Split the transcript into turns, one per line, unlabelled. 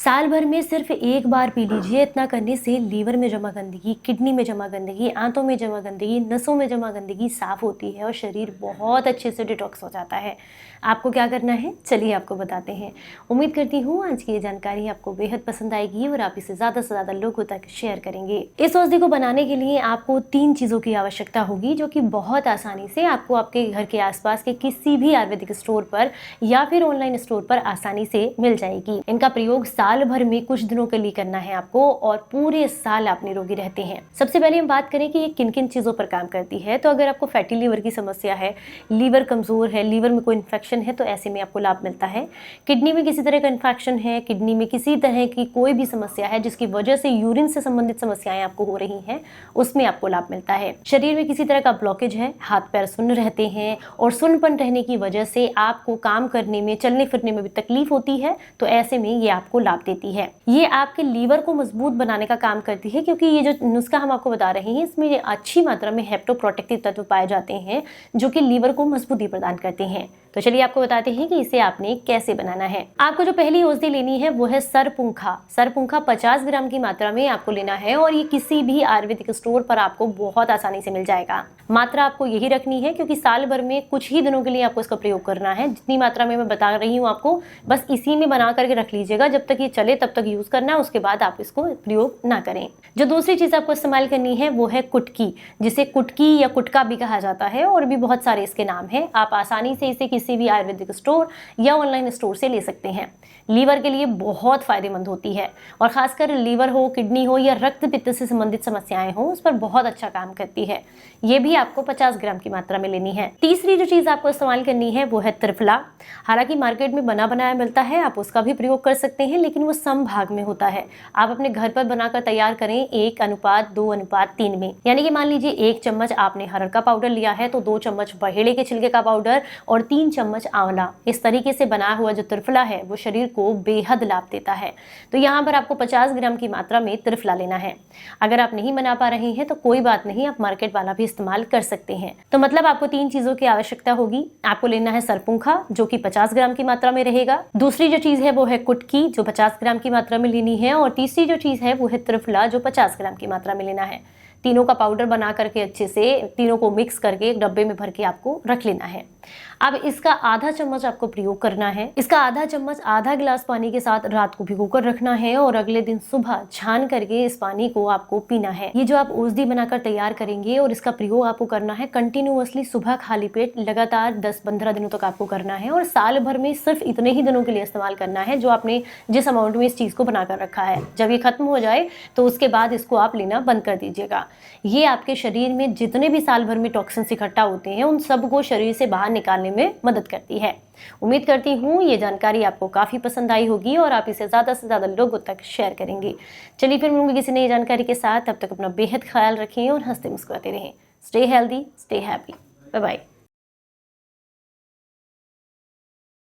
साल भर में सिर्फ एक बार पी लीजिए। इतना करने से लीवर में जमा गंदगी, किडनी में जमा गंदगी, आंतों में जमा गंदगी, नसों में जमा गंदगी साफ होती है और शरीर बहुत अच्छे से डिटॉक्स हो जाता है। आपको क्या करना है, चलिए आपको बताते हैं। उम्मीद करती हूँ आज की ये जानकारी आपको बेहद पसंद आएगी और आप इसे ज़्यादा से ज़्यादा लोगों तक शेयर करेंगे। इस औषधि को बनाने के लिए आपको 3 चीज़ों की आवश्यकता होगी, जो कि बहुत आसानी से आपको आपके घर के आसपास के किसी भी आयुर्वेदिक स्टोर पर या फिर ऑनलाइन स्टोर पर आसानी से मिल जाएगी। इनका प्रयोग साल भर में कुछ दिनों के लिए करना है आपको और पूरे साल आप निरोगी रहते हैं। सबसे पहले हम बात करें कि ये किन किन चीजों पर काम करती है। तो अगर आपको फैटी लीवर की समस्या है, लीवर कमजोर है, लीवर में कोई इन्फेक्शन है, तो ऐसे में आपको लाभ मिलता है। किडनी में किसी तरह का इन्फेक्शन है, किडनी में किसी तरह की कोई भी समस्या है जिसकी वजह से यूरिन से संबंधित समस्याएं आपको हो रही हैं, उसमें आपको लाभ मिलता है। शरीर में किसी तरह का ब्लॉकेज है, हाथ पैर सुन्न रहते हैं और सुन्नपन रहने की वजह से आपको काम करने में, चलने फिरने में भी तकलीफ होती है, तो ऐसे में ये आपको लाभ देती है। ये आपके लीवर को मजबूत बनाने का काम करती है, क्योंकि ये जो नुस्खा हम आपको बता रहे हैं इसमें अच्छी मात्रा में हेप्टोप्रोटेक्टिव तत्व पाए जाते हैं जो कि लीवर को मजबूती प्रदान करते हैं। तो चलिए आपको बताते हैं कि इसे आपने कैसे बनाना है। आपको जो पहली औषधि लेनी है वो है सरपुंखा। सरपुंखा 50 ग्राम की मात्रा में आपको लेना है और ये किसी भी आयुर्वेदिक स्टोर पर आपको बहुत आसानी से मिल जाएगा। मात्रा आपको यही रखनी है क्योंकि साल भर में कुछ ही दिनों के लिए आपको इसका प्रयोग करना है। जितनी मात्रा में मैं बता रही हूँ आपको, बस इसी में बना करके रख लीजिएगा। जब तक ये चले तब तक यूज करना है, उसके बाद आप इसको प्रयोग ना करें। जो दूसरी चीज आपको इस्तेमाल करनी है वो है कुटकी, जिसे कुटकी या कुटका भी कहा जाता है और भी बहुत सारे इसके नाम है। आप आसानी से इसे किसी भी आयुर्वेदिक स्टोर या ऑनलाइन स्टोर से ले सकते हैं। लीवर के लिए बहुत फायदेमंद होती है और खासकर लीवर हो, किडनी हो या रक्त पित्त से संबंधित समस्याएं हो, उस पर बहुत अच्छा काम करती है। ये भी आपको 50 ग्राम की मात्रा में लेनी है। तीसरी जो चीज आपको इस्तेमाल करनी है वो है त्रिफला। हालांकि मार्केट में बना बनाया मिलता है, आप उसका भी प्रयोग कर सकते हैं, लेकिन वो सम भाग में होता है। आप अपने घर पर बनाकर तैयार करें 1:2:3 में। यानी कि मान लीजिए 1 चम्मच आपने हरड़ का पाउडर लिया है तो 2 चम्मच बहेड़े के छिलके का पाउडर और 3 चम्मच आंवला। इस तरीके से बनाया हुआ जो त्रिफला है वो शरीर को बेहद लाभ देता है। तो यहाँ पर आपको 50 ग्राम की मात्रा में त्रिफला लेना है। अगर आप नहीं बना पा रहे हैं तो कोई बात नहीं, आप मार्केट वाला भी इस्तेमाल कर सकते हैं। तो मतलब आपको 3 चीजों की आवश्यकता होगी। आपको लेना है सरपुंखा जो कि 50 ग्राम की मात्रा में रहेगा। दूसरी जो चीज है वो है कुटकी जो 50 ग्राम की मात्रा में लेनी है और तीसरी जो चीज है वो है त्रिफला जो 50 ग्राम की मात्रा में लेना है। तीनों का पाउडर बना करके अच्छे से तीनों को मिक्स करके एक डब्बे में भर के आपको रख लेना है। अब इसका आधा चम्मच आपको प्रयोग करना है। इसका आधा चम्मच आधा गिलास पानी के साथ रात को भिगोकर रखना है और अगले दिन सुबह छान करके इस पानी को आपको पीना है। ये जो आप औषधि बनाकर तैयार करेंगे और इसका प्रयोग आपको करना है कंटिन्यूअसली सुबह खाली पेट लगातार 10-15 दिनों तक आपको करना है और साल भर में सिर्फ इतने ही दिनों के लिए इस्तेमाल करना है जो आपने जिस अमाउंट में इस चीज को बनाकर रखा है। जब ये खत्म हो जाए तो उसके बाद इसको आप लेना बंद कर दीजिएगा। ये आपके शरीर में जितने भी साल भर में टॉक्सिन्स इकट्ठा होते हैं उन सबको शरीर से बाहर निकालने में मदद करती है। उम्मीद करती हूँ ये जानकारी आपको काफी पसंद आई होगी और आप इसे ज्यादा से ज्यादा लोगों तक शेयर करेंगे। चलिए फिर मिलूंगी किसी नई जानकारी के साथ। तब तक अपना बेहद ख्याल रखें और हंसते मुस्कुराते रहें। Stay healthy, stay happy. Bye bye.